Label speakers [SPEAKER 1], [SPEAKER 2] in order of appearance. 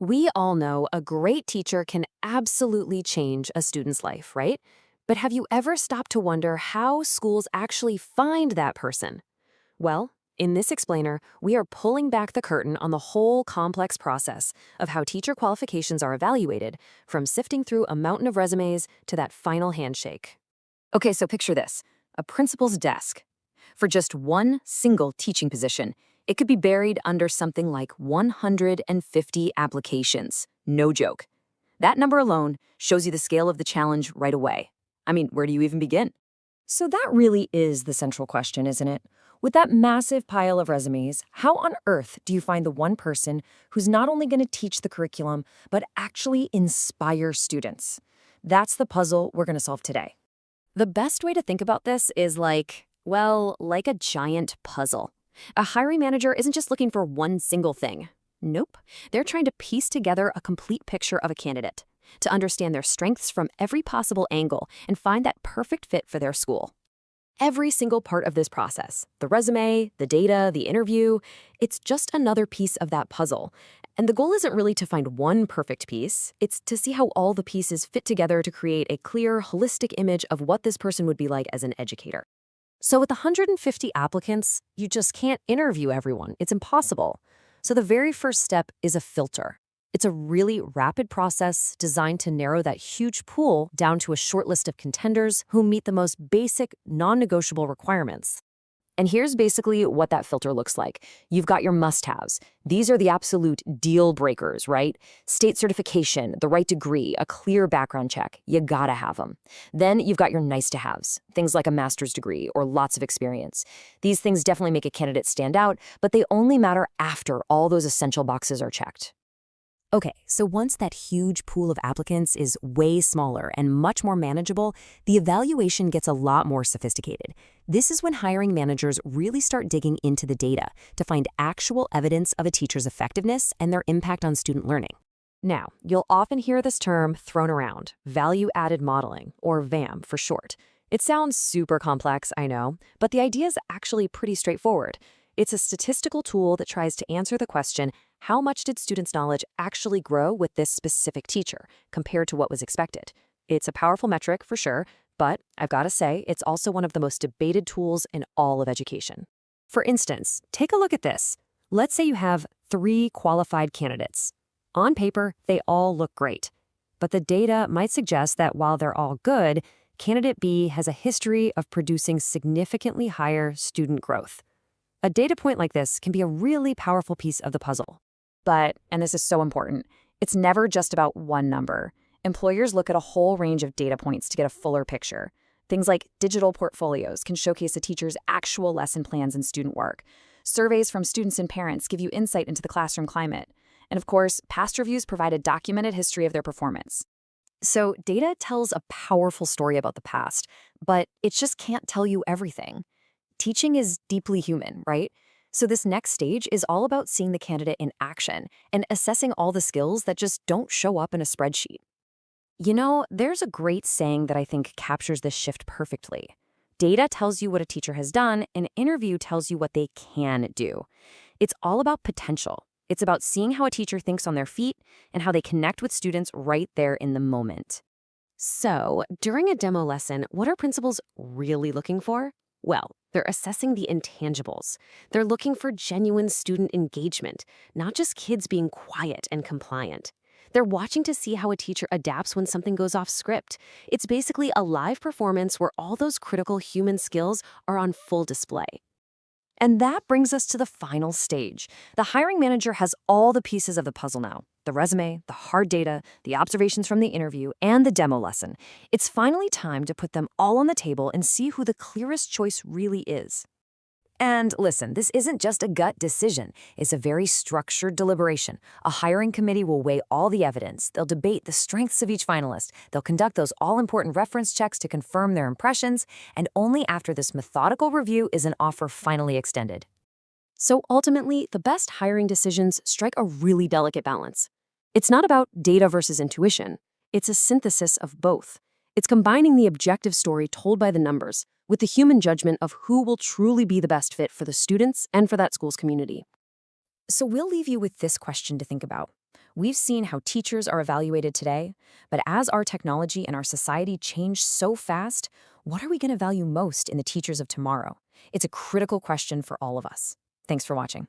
[SPEAKER 1] We all know a great teacher can absolutely change a student's life, right? But have you ever stopped to wonder how schools actually find that person? Well, in this explainer, we are pulling back the curtain on the whole complex process of how teacher qualifications are evaluated, from sifting through a mountain of resumes to that final handshake. Okay, so picture this, a principal's desk. For just one single teaching position, it could be buried under something like 150 applications. No joke. That number alone shows you the scale of the challenge right away. I mean, where do you even begin? So that really is the central question, isn't it? With that massive pile of resumes, how on earth do you find the one person who's not only going to teach the curriculum, but actually inspire students? That's the puzzle we're going to solve today. The best way to think about this is like a giant puzzle. A hiring manager isn't just looking for one single thing. Nope. They're trying to piece together a complete picture of a candidate, to understand their strengths from every possible angle and find that perfect fit for their school. Every single part of this process, the resume, the data, the interview, it's just another piece of that puzzle. And the goal isn't really to find one perfect piece, it's to see how all the pieces fit together to create a clear, holistic image of what this person would be like as an educator. So with 150 applicants, you just can't interview everyone. It's impossible. So the very first step is a filter. It's a really rapid process designed to narrow that huge pool down to a short list of contenders who meet the most basic, non-negotiable requirements. And here's basically what that filter looks like. You've got your must-haves. These are the absolute deal breakers, right? State certification, the right degree, a clear background check. You gotta have them. Then you've got your nice-to-haves, things like a master's degree or lots of experience. These things definitely make a candidate stand out, but they only matter after all those essential boxes are checked. Okay, so once that huge pool of applicants is way smaller and much more manageable, the evaluation gets a lot more sophisticated. This is when hiring managers really start digging into the data to find actual evidence of a teacher's effectiveness and their impact on student learning. Now, you'll often hear this term thrown around, value-added modeling, or VAM for short. It sounds super complex, I know, but the idea is actually pretty straightforward. It's a statistical tool that tries to answer the question, how much did students' knowledge actually grow with this specific teacher compared to what was expected? It's a powerful metric for sure, but I've got to say, it's also one of the most debated tools in all of education. For instance, take a look at this. Let's say you have 3 qualified candidates. On paper, they all look great, but the data might suggest that while they're all good, candidate B has a history of producing significantly higher student growth. A data point like this can be a really powerful piece of the puzzle. But, and this is so important, it's never just about one number. Employers look at a whole range of data points to get a fuller picture. Things like digital portfolios can showcase a teacher's actual lesson plans and student work. Surveys from students and parents give you insight into the classroom climate. And of course, past reviews provide a documented history of their performance. So data tells a powerful story about the past, but it just can't tell you everything. Teaching is deeply human, right? So this next stage is all about seeing the candidate in action and assessing all the skills that just don't show up in a spreadsheet. You know, there's a great saying that I think captures this shift perfectly. Data tells you what a teacher has done, an interview tells you what they can do. It's all about potential. It's about seeing how a teacher thinks on their feet and how they connect with students right there in the moment. So, during a demo lesson, what are principals really looking for? Well, they're assessing the intangibles. They're looking for genuine student engagement, not just kids being quiet and compliant. They're watching to see how a teacher adapts when something goes off script. It's basically a live performance where all those critical human skills are on full display. And that brings us to the final stage. The hiring manager has all the pieces of the puzzle now. The resume, the hard data, the observations from the interview, and the demo lesson. It's finally time to put them all on the table and see who the clearest choice really is. And listen, this isn't just a gut decision. It's a very structured deliberation. A hiring committee will weigh all the evidence. They'll debate the strengths of each finalist. They'll conduct those all-important reference checks to confirm their impressions. And only after this methodical review is an offer finally extended. So ultimately, the best hiring decisions strike a really delicate balance. It's not about data versus intuition. It's a synthesis of both. It's combining the objective story told by the numbers with the human judgment of who will truly be the best fit for the students and for that school's community. So we'll leave you with this question to think about. We've seen how teachers are evaluated today, but as our technology and our society change so fast, what are we going to value most in the teachers of tomorrow? It's a critical question for all of us. Thanks for watching.